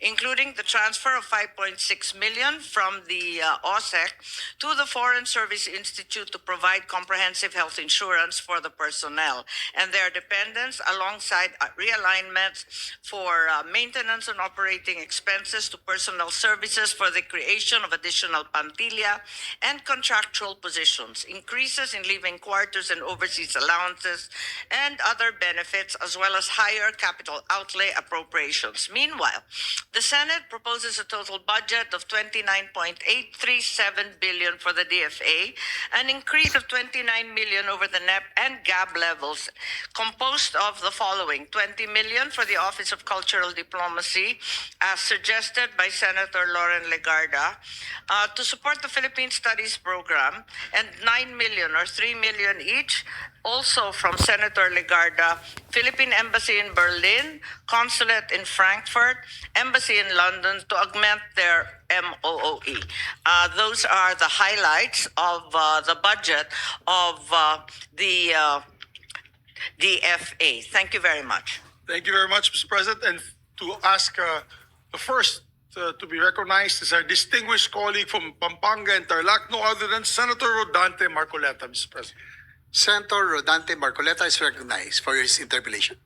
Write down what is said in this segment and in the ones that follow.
including the transfer of 5.6 million from the OSEC to the Foreign Service Institute to provide comprehensive health insurance for the personnel and their dependents, alongside realignments for maintenance and operating expenses to personnel services for the creation of additional plantilla and contractual positions, increases in living quarters and overseas allowances, and other benefits, as well as higher capital outlay appropriations. Meanwhile, the Senate proposes a total budget of 29.837 billion for the DFA, an increase of 29 million over the NEP and GAB levels, composed of the following: 20 million for the Office of Cultural Diplomacy, as suggested by Senator Lauren Legarda, to support the Philippine Studies Program, and 9 million or 3 million each also from Senator Legarda, Philippine Embassy in Berlin, Consulate in Frankfurt, Embassy in London to augment their MOOE. Those are the highlights of the budget of the DFA. Thank you very much. Thank you very much, Mr. President. And to ask the first to be recognized is our distinguished colleague from Pampanga and Tarlac, no other than Senator Rodante Marcoleta, Mr. President. Senator Rodante Marcoleta is recognized for his interpellation.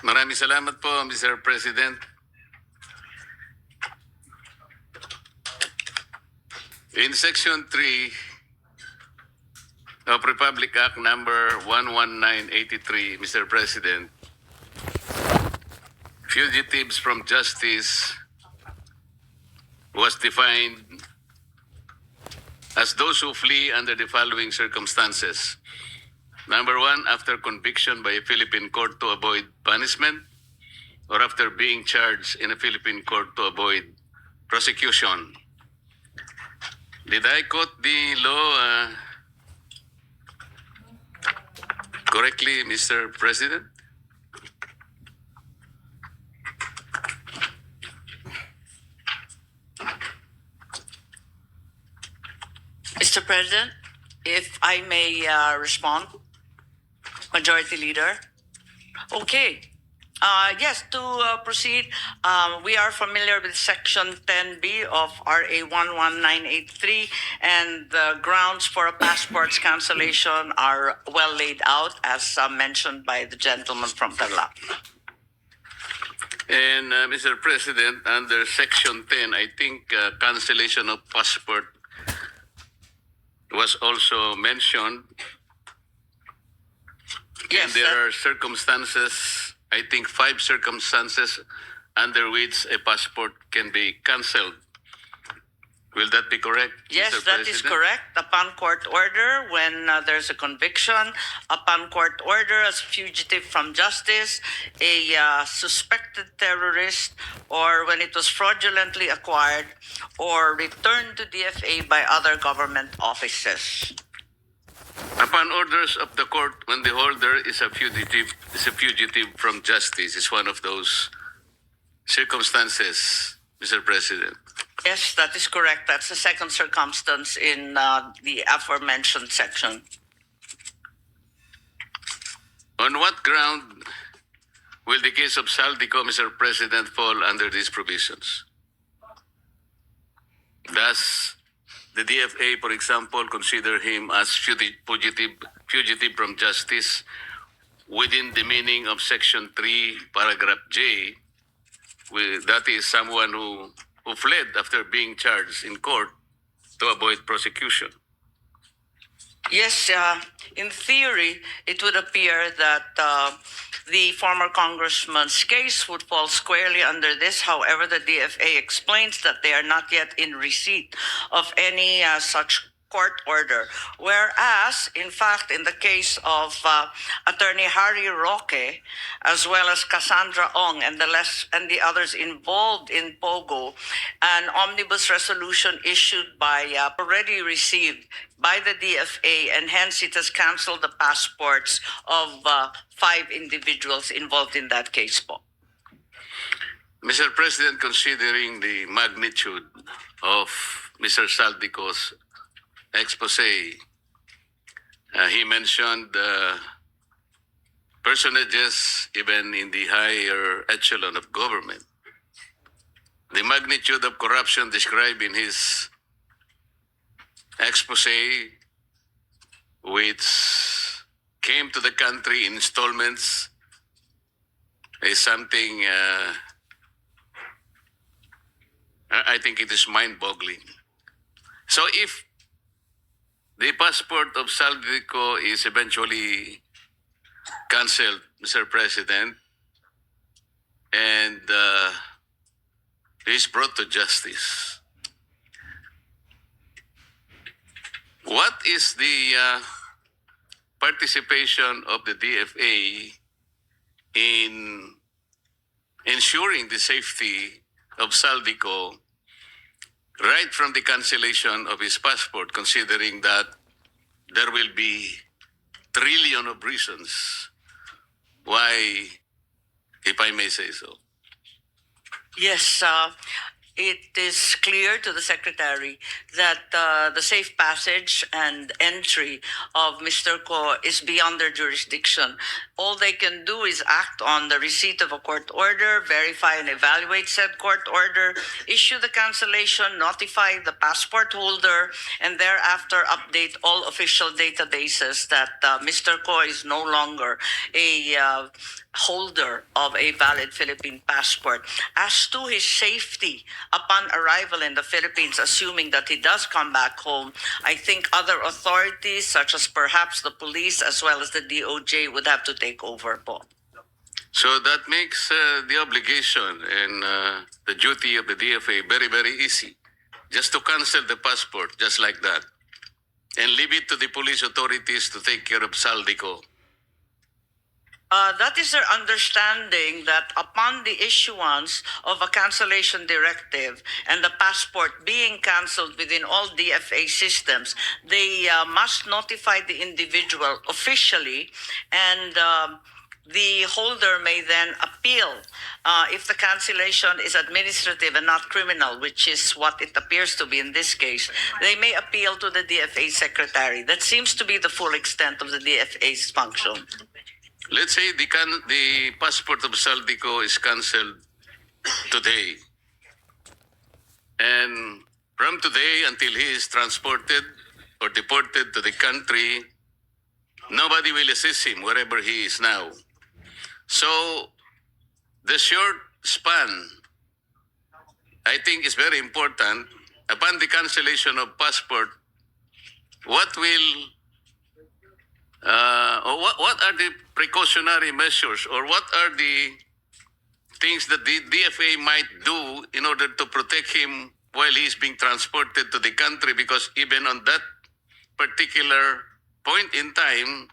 Maraming salamat po, Mr. President. In Section 3 of Republic Act number 11983, Mr. President, fugitives from justice was defined as those who flee under the following circumstances. Number one, after conviction by a Philippine court to avoid punishment, or after being charged in a Philippine court to avoid prosecution. Did I quote the law correctly, Mr. President? Mr. President, if I may respond, Majority Leader. Okay. Yes, to proceed, we are familiar with Section 10B of RA 11983, and the grounds for a passport's cancellation are well laid out, as mentioned by the gentleman from Tarlac. And Mr. President, under Section 10, I think cancellation of passport was also mentioned. Yes, and there are circumstances, I think 5 circumstances under which a passport can be cancelled. Will that be correct? Yes, Mr. that President? is correct. Upon court order, when there's a conviction, upon court order as a fugitive from justice, a suspected terrorist, or when it was fraudulently acquired or returned to DFA by other government offices. Upon orders of the court, when the holder is a fugitive from justice, is one of those circumstances, Mr. President. Yes, that is correct. That's the second circumstance in the aforementioned section. On what ground will the case of Saldico, Mr. President, fall under these provisions? Does the DFA, for example, consider him as fugitive from justice within the meaning of Section 3, Paragraph J? That is someone who fled after being charged in court to avoid prosecution. Yes, in theory, it would appear that the former congressman's case would fall squarely under this. However, the DFA explains that they are not yet in receipt of any such court order. Whereas, in fact, in the case of Attorney Harry Roque, as well as Cassandra Ong and the others involved in Pogo, an omnibus resolution issued by already received by the DFA, and hence it has canceled the passports of 5 individuals involved in that case. Mr. President, considering the magnitude of Mr. Saldico's expose, He mentioned personages even in the higher echelon of government. The magnitude of corruption described in his expose, which came to the country in installments, is something I think it is mind-boggling. So if the passport of Saldico is eventually cancelled, Mr. President, and is brought to justice, what is the participation of the DFA in ensuring the safety of Saldico right from the cancellation of his passport, considering that there will be trillion of reasons why, if I may say so? Yes, it is clear to the Secretary that the safe passage and entry of Mr. Ko is beyond their jurisdiction. All they can do is act on the receipt of a court order, verify and evaluate said court order, issue the cancellation, notify the passport holder, and thereafter update all official databases that Mr. Ko is no longer a holder of a valid Philippine passport. As to his safety upon arrival in the Philippines, assuming that he does come back home, I think other authorities, such as perhaps the police as well as the DOJ, would have to take over po. So that makes the obligation and the duty of the DFA very, very easy. Just to cancel the passport, just like that. And leave it to the police authorities to take care of Saldico. That is their understanding that upon the issuance of a cancellation directive and the passport being canceled within all DFA systems, they must notify the individual officially, and the holder may then appeal if the cancellation is administrative and not criminal, which is what it appears to be in this case. They may appeal to the DFA secretary. That seems to be the full extent of the DFA's function. Let's say the passport of Saldico is cancelled today. And from today until he is transported or deported to the country, nobody will assist him wherever he is now. So the short span, I think, is very important. Upon the cancellation of passport, what will or what are the precautionary measures, or what are the things that the DFA might do in order to protect him while he's being transported to the country? Because even on that particular point in time,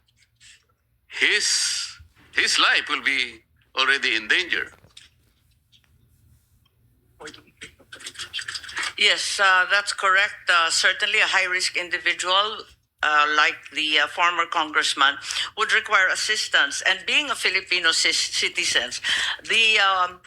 his life will be already in danger. Yes, that's correct. Certainly a high-risk individual like the former congressman would require assistance. And being a Filipino citizen, the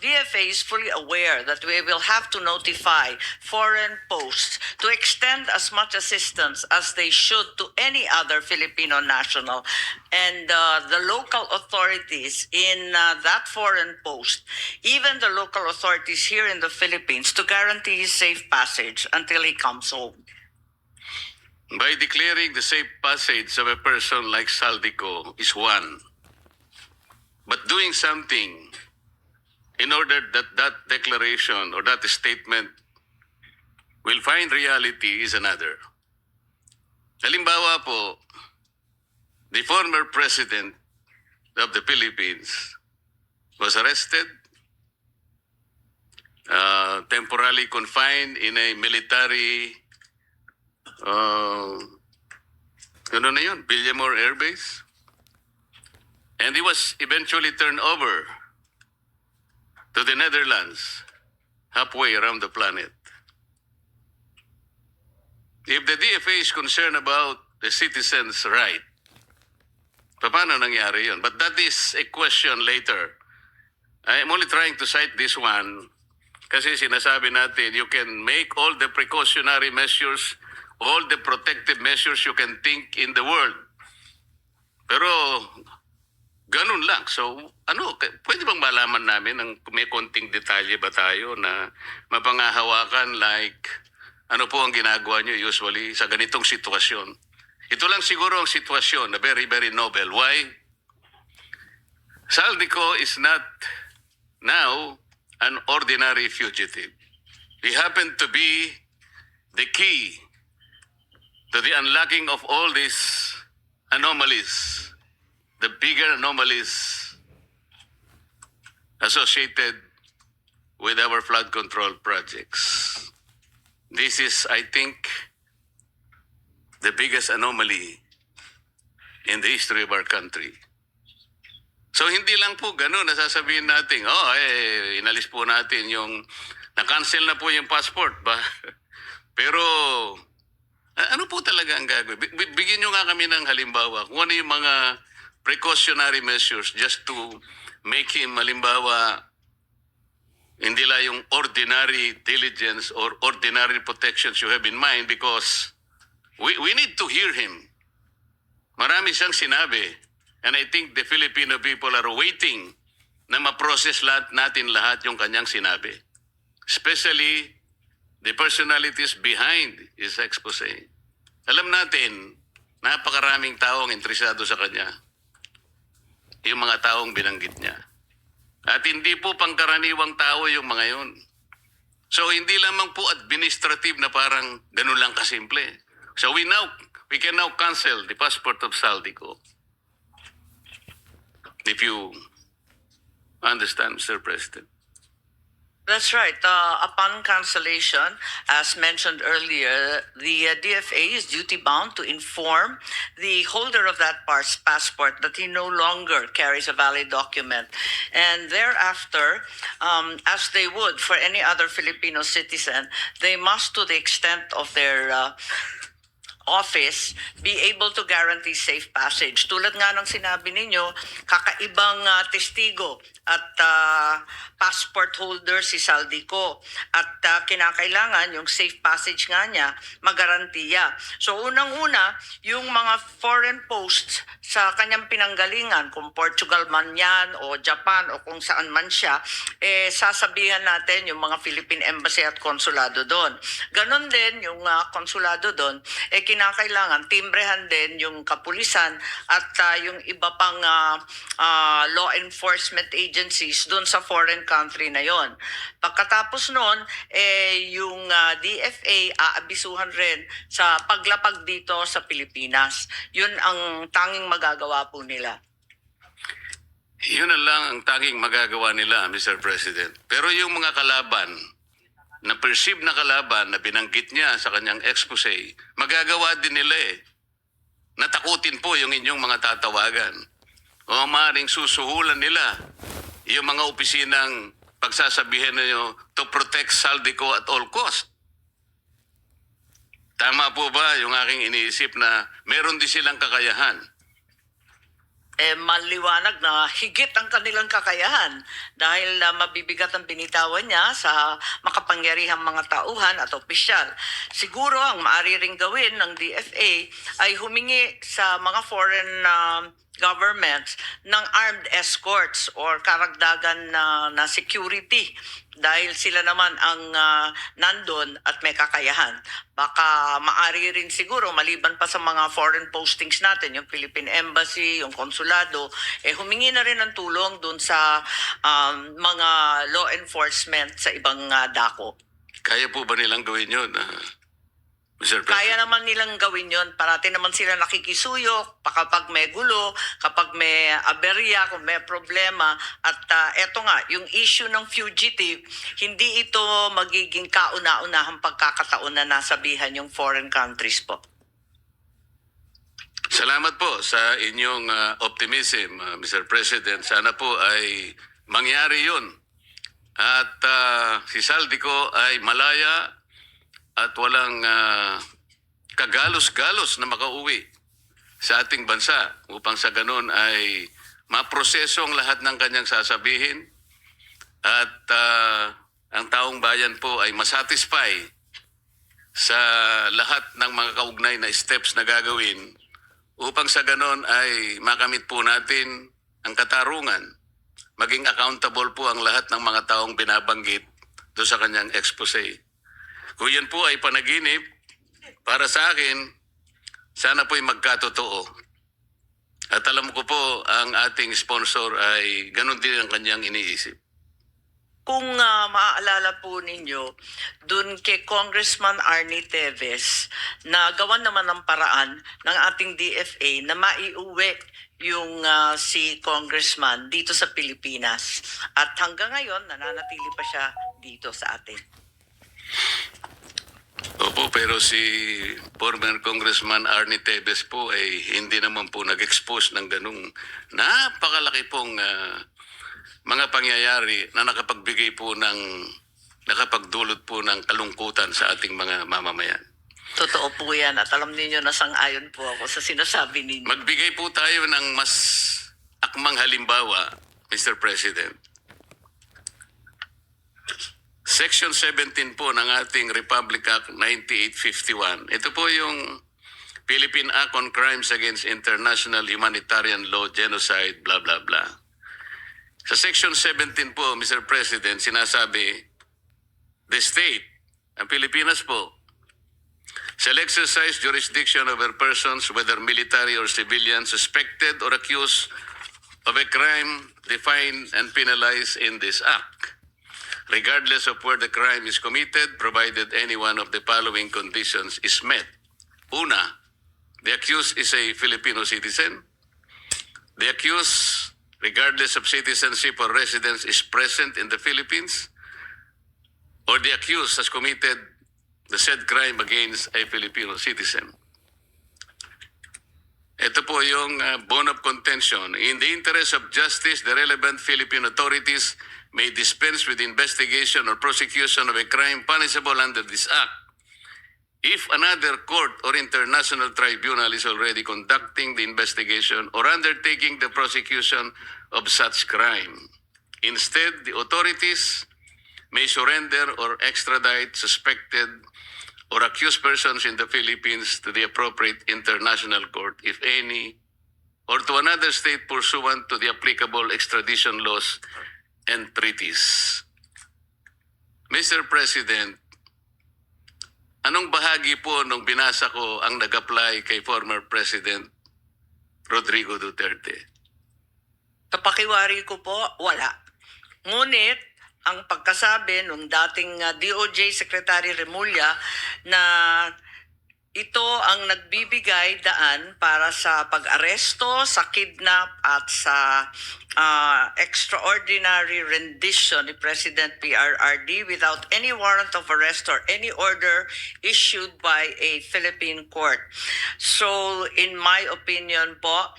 DFA is fully aware that we will have to notify foreign posts to extend as much assistance as they should to any other Filipino national. And the local authorities in that foreign post, even the local authorities here in the Philippines, to guarantee his safe passage until he comes home. By declaring the safe passage of a person like Saldico is one. But doing something in order that that declaration or that statement will find reality is another. Halimbawa po, the former president of the Philippines was arrested, temporarily confined in a military ano na yun, Villamor Air Base. And he was eventually turned over to the Netherlands, halfway around the planet. If the DFA is concerned about the citizens' right, paano nangyari yun? But that is a question later. I am only trying to cite this one kasi sinasabi natin, you can make all the precautionary measures, all the protective measures you can think in the world. Tarlac. So, pwede bang malaman namin ng may konting detalye ba tayo na mapangahawakan like ano po ang ginagawa nyo usually sa ganitong sitwasyon? Ito lang siguro ang sitwasyon na very, very novel. Why? Saldico is not now an ordinary fugitive. He happened to be the key to the unlocking of all these anomalies, the bigger anomalies associated with our flood control projects. This is, I think, the biggest anomaly in the history of our country. So hindi lang po ganun nasasabihin natin, inalis po natin yung, na-cancel na po yung passport ba? Pero, ano po talaga ang gagawin? Bigyan nyo nga kami ng halimbawa. Kung ano yung mga precautionary measures just to make him, halimbawa, hindi lang yung ordinary diligence or ordinary protections you have in mind because we need to hear him. Marami siyang sinabi. And I think the Filipino people are waiting na ma-process natin lahat yung kanyang sinabi. Especially the personalities behind his expose. Alam natin, napakaraming taong interesado sa kanya. Yung mga taong binanggit niya. At hindi po pangkaraniwang tao yung mga yun. So hindi lamang po administrative na parang ganun lang kasimple. So we can now cancel the passport of Saldico. If you understand, Mr. President. That's right. Upon cancellation, as mentioned earlier, the DFA is duty-bound to inform the holder of that passport that he no longer carries a valid document. And thereafter, as they would for any other Filipino citizen, they must, to the extent of their office, be able to guarantee safe passage. Tulad nga ng sinabi ninyo, kakaibang testigo at passport holder si Saldico. At kinakailangan yung safe passage nga niya magarantiya. So unang-una, yung mga foreign posts sa kanyang pinanggalingan, kung Portugal man yan o Japan o kung saan man siya, sasabihan natin yung mga Philippine Embassy at konsulado doon. Ganon din yung konsulado doon, kinakailangan timbrehan din yung kapulisan at yung iba pang law enforcement agencies doon sa foreign country na yon. Pagkatapos noon, yung DFA aabisuhan rin sa paglapag dito sa Pilipinas. Yun ang tanging magagawa po nila. Yun na lang ang tanging magagawa nila, Mr. President. Pero yung mga kalaban, na perceived na kalaban na binanggit niya sa kanyang expose, magagawa din nila Natakutin po yung inyong mga tatawagan. O maaaring susuhulan nila yung mga opisinang pagsasabihin ninyo to protect Saldico at all cost. Tama po ba yung aking iniisip na meron din silang kakayahan? Maliwanag na higit ang kanilang kakayahan dahil mabibigat ang binitawan niya sa makapangyarihang mga tauhan at opisyal. Siguro ang maaari ring gawin ng DFA ay humingi sa mga foreign governments ng armed escorts or karagdagan na security dahil sila naman ang nandun at may kakayahan. Baka maaari rin siguro, maliban pa sa mga foreign postings natin, yung Philippine Embassy, yung konsulado, humingi na rin ng tulong dun sa mga law enforcement sa ibang dako. Kaya po ba nilang gawin yun, Mr. President? Kaya naman nilang gawin yon. Parati naman sila nakikisuyok kapag may gulo, kapag may aberya, kung may problema. At eto nga, yung issue ng fugitive, hindi ito magiging kauna-unahang pagkakataon na nasabihan yung foreign countries po. Salamat po sa inyong optimism, Mr. President. Sana po ay mangyari yun. At si Saldico ay malaya at walang kagalos-galos na makauwi sa ating bansa upang sa ganun ay maproseso ang lahat ng kanyang sasabihin at ang taong bayan po ay masatisfy sa lahat ng mga kaugnay na steps na gagawin upang sa ganun ay makamit po natin ang katarungan, maging accountable po ang lahat ng mga taong binabanggit doon sa kanyang expose. Kung yan po ay panaginip, para sa akin, sana po'y magkatotoo. At alam ko po, ang ating sponsor ay ganun din ang kanyang iniisip. Kung maaalala po ninyo, dun kay Congressman Arnie Teves, na gawan naman ng paraan ng ating DFA na maiuwi yung si Congressman dito sa Pilipinas. At hanggang ngayon, nananatili pa siya dito sa atin. Opo, pero si former Congressman Arnie Teves po ay hindi naman po nag-expose ng ganung napakalaki pong mga pangyayari na nakapagdulot po ng kalungkutan sa ating mga mamamayan. Totoo po yan at alam niyo na sang-ayon po ako sa sinasabi ninyo. Magbigay po tayo ng mas akmang halimbawa, Mr. President. Section 17 po ng ating Republic Act 9851. Ito po yung Philippine Act on Crimes Against International Humanitarian Law, Genocide, blah, blah, blah. Sa Section 17 po, Mr. President, sinasabi, the state, ang Pilipinas po, shall exercise jurisdiction over persons, whether military or civilian, suspected or accused of a crime defined and penalized in this Act, regardless of where the crime is committed, provided any one of the following conditions is met. Una, the accused is a Filipino citizen. The accused, regardless of citizenship or residence, is present in the Philippines, or the accused has committed the said crime against a Filipino citizen. Ito po yung bone of contention. In the interest of justice, the relevant Philippine authorities may dispense with investigation or prosecution of a crime punishable under this Act if another court or international tribunal is already conducting the investigation or undertaking the prosecution of such crime. Instead, the authorities may surrender or extradite suspected or accused persons in the Philippines to the appropriate international court, if any, or to another state pursuant to the applicable extradition laws and treaties. Mr. President, anong bahagi po nung binasa ko ang nag-apply kay former President Rodrigo Duterte? Kapakiwari ko po, wala. Ngunit, ang pagkasabi nung dating DOJ Secretary Remulla na ito ang nagbibigay daan para sa pag-aresto, sa kidnap at sa extraordinary rendition ni President PRRD without any warrant of arrest or any order issued by a Philippine court. So, in my opinion po,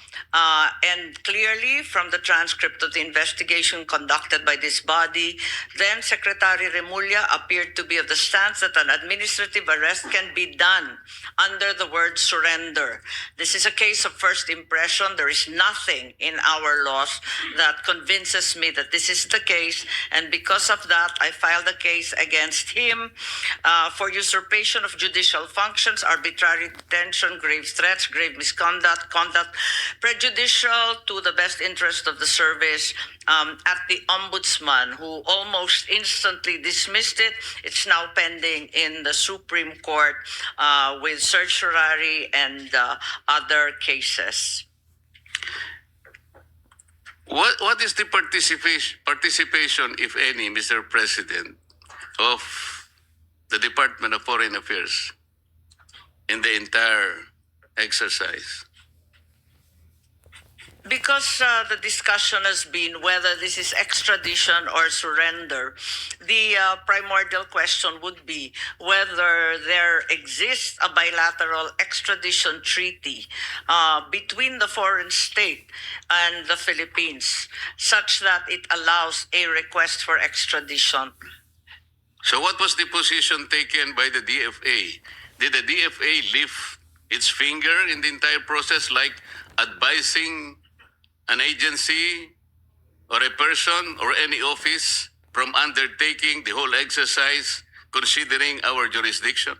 and clearly from the transcript of the investigation conducted by this body, then Secretary Remulla appeared to be of the stance that an administrative arrest can be done under the word surrender. This is a case of first impression. There is nothing in our laws that convinces me that this is the case, and because of that, I filed a case against him for usurpation of judicial functions, arbitrary detention, grave threats, grave misconduct, conduct prejudicial to the best interest of the service, at the Ombudsman, who almost instantly dismissed it. It's now pending in the Supreme Court with certiorari and other cases. What is the participation, if any, Mr. President, of the Department of Foreign Affairs in the entire exercise? Because the discussion has been whether this is extradition or surrender, the primordial question would be whether there exists a bilateral extradition treaty between the foreign state and the Philippines, such that it allows a request for extradition. So what was the position taken by the DFA? Did the DFA lift its finger in the entire process, like advising an agency or a person or any office from undertaking the whole exercise considering our jurisdiction?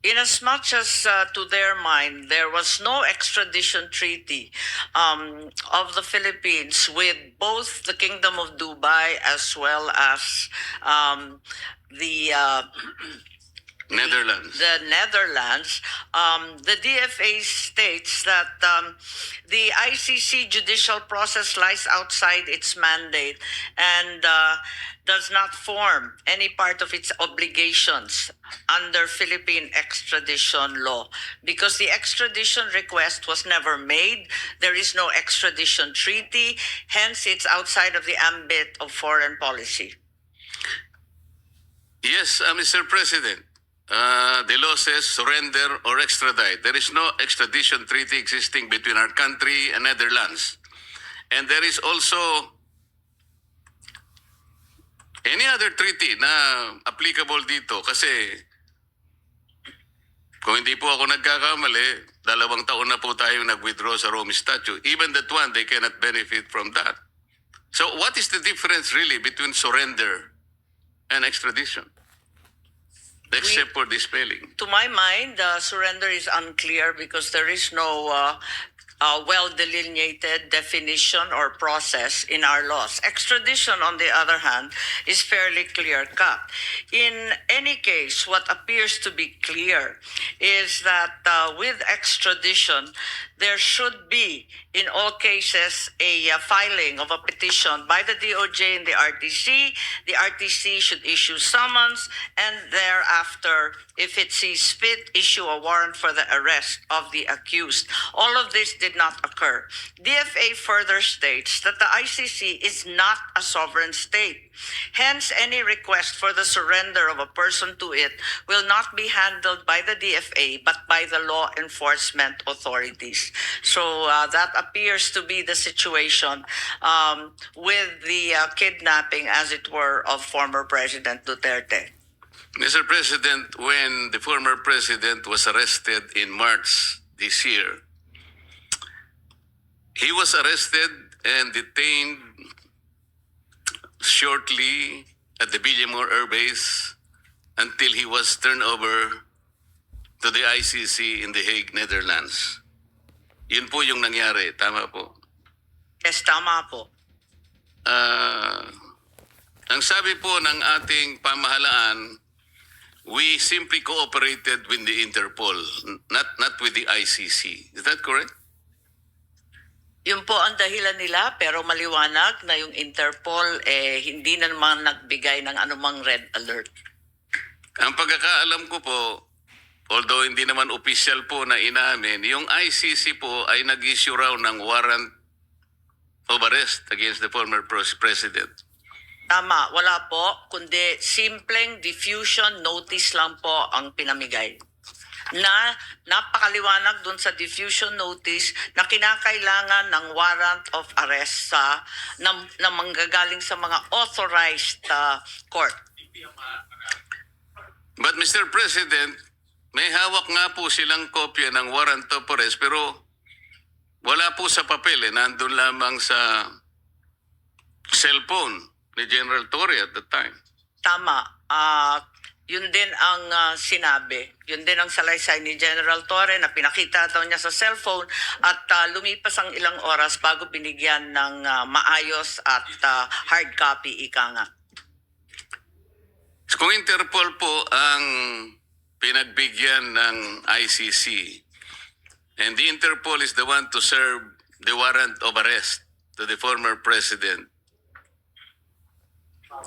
Inasmuch as to their mind there was no extradition treaty of the Philippines with both the Kingdom of Dubai as well as the Netherlands. the Netherlands, the DFA states that the ICC judicial process lies outside its mandate and does not form any part of its obligations under Philippine extradition law because the extradition request was never made. There is no extradition treaty, hence it's outside of the ambit of foreign policy. Yes, Mr. President. The law says surrender or extradite. There is no extradition treaty existing between our country and Netherlands. And there is also any other treaty na applicable dito kasi kung hindi po ako nagkakamali, 2 taon na po tayong nag-withdraw sa Rome Statute. Even that one, they cannot benefit from that. So what is the difference really between surrender and extradition? Except for the spelling. To my mind, surrender is unclear because there is no well delineated definition or process in our laws. Extradition, on the other hand, is fairly clear cut. In any case, what appears to be clear is that with extradition, there should be, in all cases, a filing of a petition by the DOJ and the RTC. The RTC should issue summons and thereafter, if it sees fit, issue a warrant for the arrest of the accused. All of this did not occur. DFA further states that the ICC is not a sovereign state. Hence, any request for the surrender of a person to it will not be handled by the DFA but by the law enforcement authorities. So that appears to be the situation with the kidnapping, as it were, of former President Duterte. Mr. President, when the former president was arrested in March this year, he was arrested and detained shortly at the Villamor Air Base until he was turned over to the ICC in The Hague, Netherlands. Yun po yung nangyari. Tama po. Yes, tama po. Ang sabi po ng ating pamahalaan, we simply cooperated with the Interpol, not with the ICC. Is that correct? Yun po ang dahilan nila, pero maliwanag na yung Interpol hindi na naman nagbigay ng anumang red alert. Ang pagkakaalam ko po, although hindi naman official po na inamin, yung ICC po ay nag-issue raw ng warrant of arrest against the former president. Tama, wala po, kundi simpleng diffusion notice lang po ang pinamigay. Na napakaliwanag dun sa diffusion notice na kinakailangan ng warrant of arrest na manggagaling sa mga authorized court. But Mr. President, may hawak nga po silang kopya ng warrant of arrest pero wala po sa papel. Nandun lamang sa cellphone ni General Torre at the time. Tama. Yun din ang sinabi. Yun din ang salaysay ni General Torre na pinakita daw niya sa cellphone at lumipas ang ilang oras bago binigyan ng maayos at hard copy, ika nga. Kung Interpol po ang pinagbigyan ng ICC and the Interpol is the one to serve the warrant of arrest to the former president,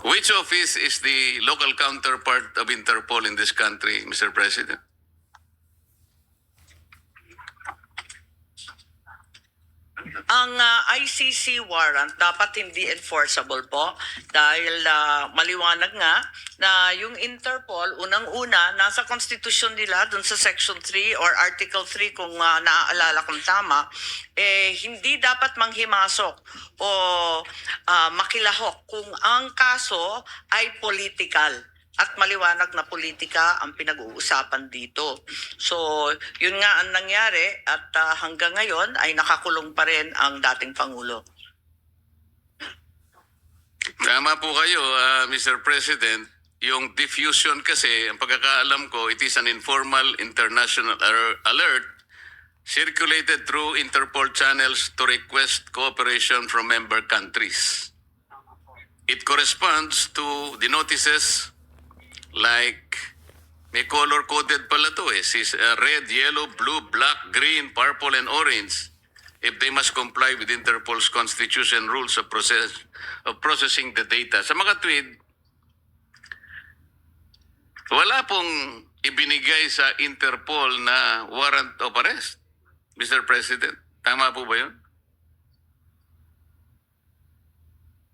which office is the local counterpart of Interpol in this country, Mr. President? Ang ICC warrant dapat hindi enforceable po dahil maliwanag nga na yung Interpol, unang-una, nasa konstitusyon nila dun sa Section 3 or Article 3 kung naaalala kong tama, hindi dapat manghimasok o makilahok kung ang kaso ay political. At maliwanag na politika ang pinag-uusapan dito. So, yun nga ang nangyari at hanggang ngayon ay nakakulong pa rin ang dating Pangulo. Tama po kayo, Mr. President. yung diffusion kasi, ang pagkakaalam ko, it is an informal international alert circulated through Interpol channels to request cooperation from member countries. It corresponds to the notices like may color-coded pala to eh. Red, yellow, blue, black, green, purple, and orange if they must comply with Interpol's constitution rules of processing the data. Sa mga tweet, wala pong ibinigay sa Interpol na warrant of arrest, Mr. President. Tama po ba yun?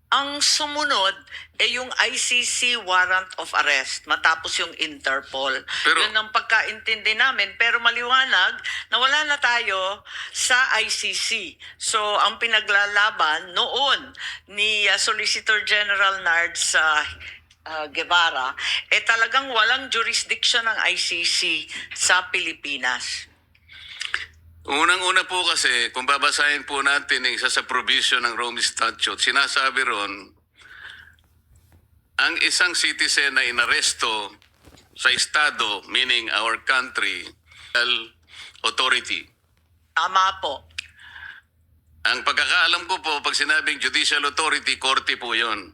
Ang sumunod ay yung ICC warrant of arrest matapos yung Interpol. Pero- Yun ang pagkaintindi namin. Pero maliwanag na wala na tayo sa ICC. So ang pinaglalaban noon ni Solicitor General Nards Guevara, talagang walang jurisdiction ng ICC sa Pilipinas. Unang-una po kasi, kung babasahin po natin yung isa sa provision ng Rome Statute, sinasabi ron, ang isang citizen na inaresto sa Estado, meaning our country, authority. Tama po. Ang pagkakaalam ko po, pag sinabing judicial authority, korte po yon.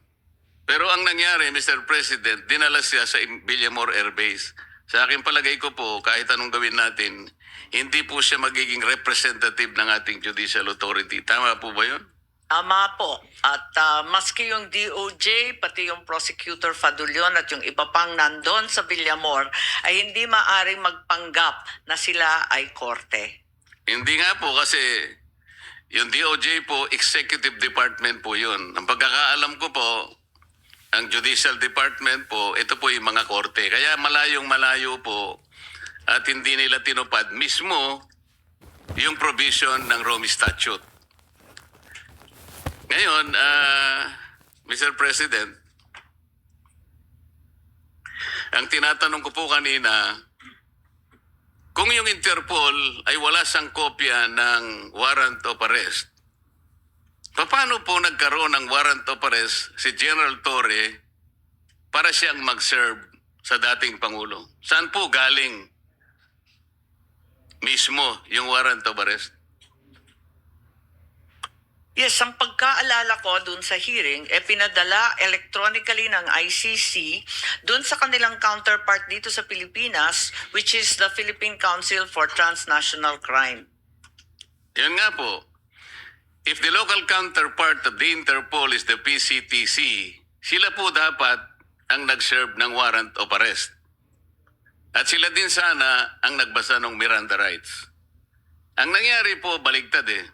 Pero ang nangyari, Mr. President, dinala siya sa Villamor Air Base. Sa aking palagay ko po, kahit anong gawin natin, hindi po siya magiging representative ng ating judicial authority. Tama po ba yun? Tama po. At maski yung DOJ, pati yung Prosecutor Fadulion at yung iba pang nandun sa Villamor, ay hindi maaring magpanggap na sila ay korte. Hindi nga po kasi yung DOJ po, executive department po yun. Ang pagkakaalam ko po, ang judicial department po, ito po yung mga korte. Kaya malayong malayo po at hindi nila tinupad mismo yung provision ng Rome Statute. Ngayon, Mr. President, ang tinatanong ko po kanina, kung yung Interpol ay wala sang kopya ng warrant of arrest, paano po nagkaroon ng warrant of arrest si General Torre para siyang mag-serve sa dating Pangulo? Saan po galing mismo yung warrant of arrest? Yes, ang pagkaalala ko dun sa hearing, pinadala electronically ng ICC dun sa kanilang counterpart dito sa Pilipinas, which is the Philippine Council for Transnational Crime. Yan nga po. If the local counterpart of the Interpol is the PCTC, sila po dapat ang nag-serve ng warrant of arrest. At sila din sana ang nagbasa ng Miranda rights. Ang nangyari po, baligtad eh.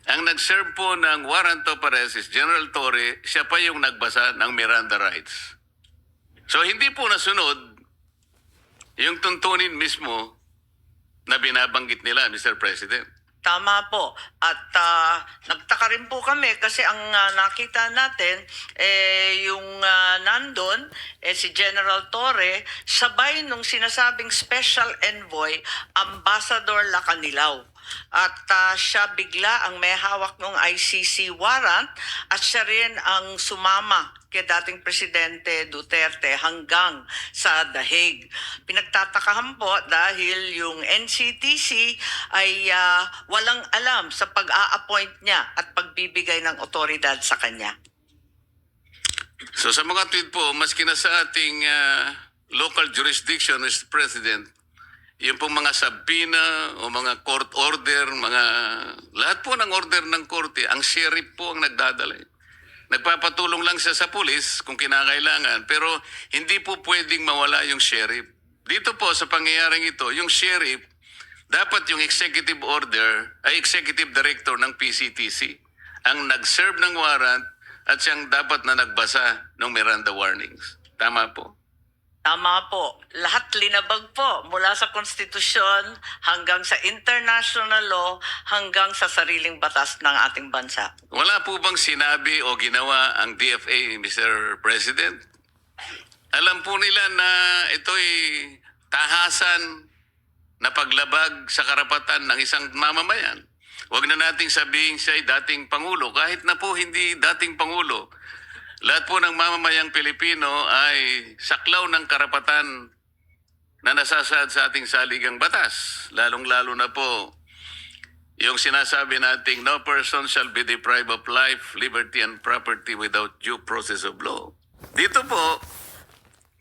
Ang nag-serve po ng warrant of arrest is General Torre, siya pa yung nagbasa ng Miranda rights. So hindi po nasunod yung tuntunin mismo na binabanggit nila, Mr. President. Tama po. At nagtaka rin po kami kasi ang nakita natin, yung nandun, si General Torre, sabay nung sinasabing Special Envoy, Ambassador Lacanilaw. At siya bigla ang may hawak ng ICC warrant at siya rin ang sumama kay dating Presidente Duterte hanggang sa The Hague. Pinagtatakahan po dahil yung NCTC ay walang alam sa pag-a-appoint niya at pagbibigay ng otoridad sa kanya. So sa mga tweet po, maski na sa ating local jurisdiction, Mr. President, yung pong mga sabina o mga court order, lahat po ng order ng korte, ang sheriff po ang nagdadala. Nagpapatulong lang siya sa pulis kung kinakailangan, pero hindi po pwedeng mawala yung sheriff. Dito po sa pangyayaring ito, yung sheriff, dapat yung executive order ay executive director ng PCTC ang nag-serve ng warrant at siyang dapat na nagbasa ng Miranda warnings. Tama po. Tama po. Lahat linabag po mula sa konstitusyon hanggang sa international law hanggang sa sariling batas ng ating bansa. Wala po bang sinabi o ginawa ang DFA, Mr. President? Alam po nila na ito'y tahasan na paglabag sa karapatan ng isang mamamayan. Huwag na nating sabihin siya'y dating Pangulo, kahit na po hindi dating Pangulo. lahat po ng mamamayang Pilipino ay saklaw ng karapatan na nasasaad sa ating saligang batas. Lalong-lalo na po yung sinasabi nating no person shall be deprived of life, liberty, and property without due process of law. Dito po,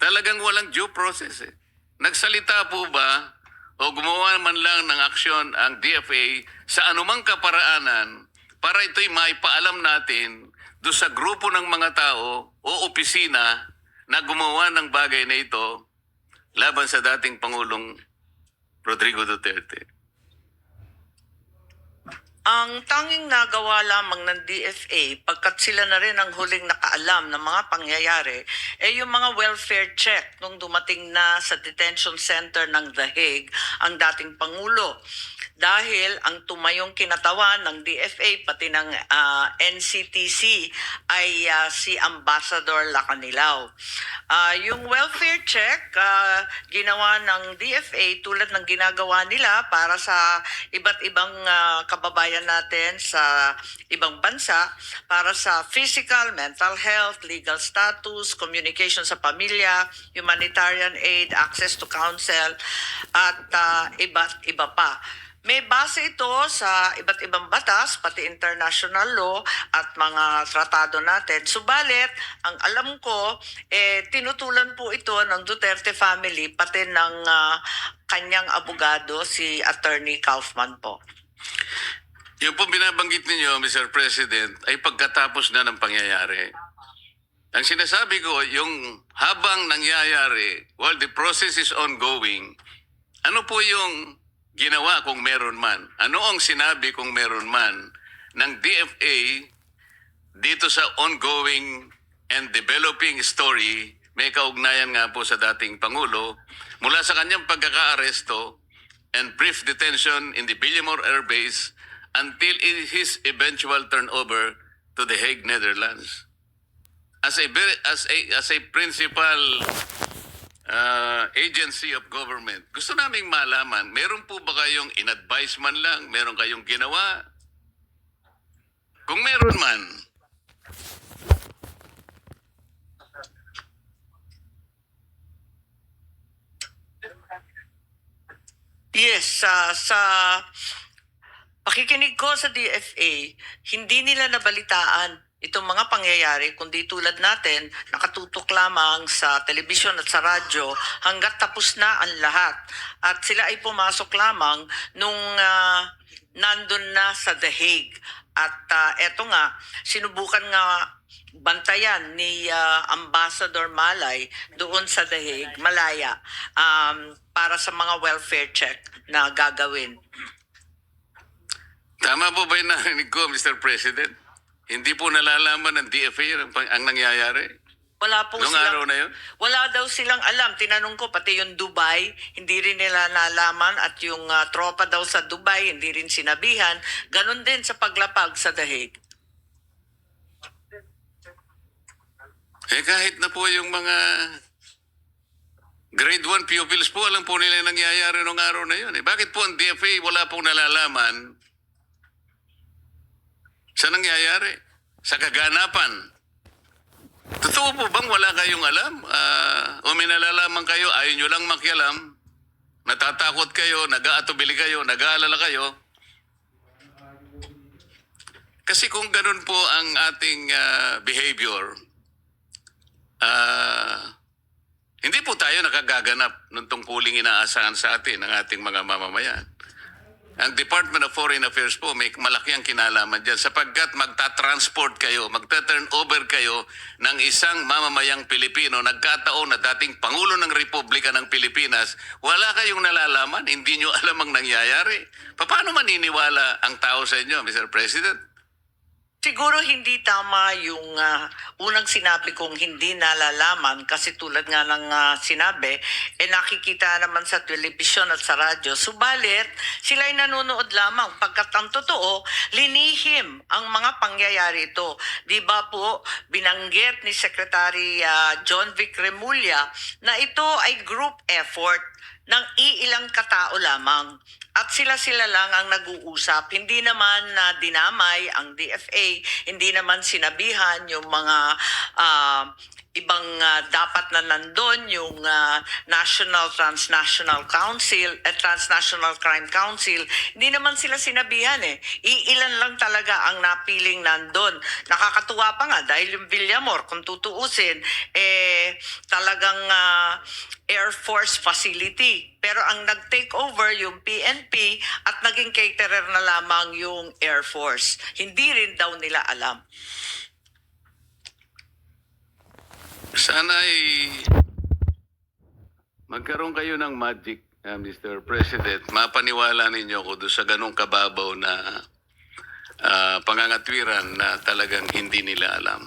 talagang walang due process eh. Nagsalita po ba o gumawa man lang ng aksyon ang DFA sa anumang kaparaanan para ito'y maipaalam natin do sa grupo ng mga tao o opisina na gumawa ng bagay na ito laban sa dating Pangulong Rodrigo Duterte? Ang tanging nagawa lamang ng DFA, pagkat sila na rin ang huling nakaalam ng mga pangyayari, yung mga welfare check nung dumating na sa detention center ng The Hague ang dating Pangulo. Dahil ang tumayong kinatawan ng DFA pati ng NCTC ay si Ambassador Lacanilao. Yung welfare check, ginawa ng DFA tulad ng ginagawa nila para sa iba't ibang kababayan natin sa ibang bansa, para sa physical, mental health, legal status, communication sa pamilya, humanitarian aid, access to counsel, at iba't iba pa. May base ito sa iba't ibang batas, pati international law at mga tratado natin. Subalit, ang alam ko, tinutulan po ito ng Duterte family, pati ng kanyang abogado, si Attorney Kaufman po. Yung po binabanggit ninyo, Mr. President, ay pagkatapos na ng pangyayari. Ang sinasabi ko, yung habang nangyayari, while the process is ongoing, ano po yung ginawa kung meron man? Ano ang sinabi kung meron man ng DFA dito sa ongoing and developing story? May kaugnayan nga po sa dating Pangulo mula sa kanyang pagkaka-aresto and brief detention in the Villamor Air Base until his eventual turnover to the Hague, Netherlands. As a principal agency of government, gusto naming malaman, meron po ba kayong in-advise man lang? Meron kayong ginawa? Kung meron man, Yes, sa pakikinig ko sa DFA, hindi nila nabalitaan itong mga pangyayari, kundi tulad natin, nakatutok lamang sa telebisyon at sa radyo hanggat tapos na ang lahat. At sila ay pumasok lamang nung nandun na sa The Hague. At eto nga, sinubukan nga bantayan ni Ambassador Malay doon sa The Hague, Malaya, para sa mga welfare check na gagawin. tama po ba yung narinig ko, Mr. President? Hindi po nalalaman ng DFA ang nangyayari? Wala po Noong silang, araw na yun? wala daw silang alam. Tinanong ko, pati yung Dubai, hindi rin nila nalaman. At yung tropa daw sa Dubai, hindi rin sinabihan. Ganon din sa paglapag sa The Hague. Kahit na po yung mga grade 1 pupils po, alam po nila yung nangyayari noong araw na yun. Bakit po ang DFA wala pong nalalaman sa nangyayari? Sa kaganapan. Totoo po bang wala kayong alam? O may nalalaman kayo, ayaw nyo lang makialam, natatakot kayo, nag-aatubili kayo, nag-aalala kayo? Kasi kung ganun po ang ating behavior, hindi po tayo nakagaganap ng tungkuling inaasahan sa atin ng ating mga mamamayan. Ang Department of Foreign Affairs po may malaki ang kinalaman dyan sapagkat magta-transport kayo, magta-turn over kayo ng isang mamamayang Pilipino, nagkataon na dating Pangulo ng Republika ng Pilipinas, wala kayong nalalaman, hindi nyo alam ang nangyayari. Paano maniniwala ang tao sa inyo, Mr. President? Siguro hindi tama yung unang sinabi kong hindi nalalaman kasi tulad nga ng sinabi, nakikita naman sa telebisyon at sa radyo. Subalit, sila ay nanonood lamang pagkat ang totoo, linihim ang mga pangyayari ito. Di ba po, binanggit ni Secretary John Vic Remulla na ito ay group effort. ng iilang katao lamang. At sila-sila lang ang nag-uusap. Hindi naman na dinamay ang DFA, hindi naman sinabihan yung mga ibang dapat na nandun, yung National Transnational Council at Transnational Crime Council. Hindi naman sila sinabihan eh. Iilan lang talaga ang napiling nandun. Nakakatuwa pa nga dahil yung Villamor, kung tutuusin, talagang Air Force facility. Pero ang nag-take over yung PNP at naging caterer na lamang yung Air Force. Hindi rin daw nila alam. Sana ay magkaroon kayo ng magic, Mr. President. Mapaniwala ninyo ko doon sa ganong kababaw na pangangatwiran na talagang hindi nila alam.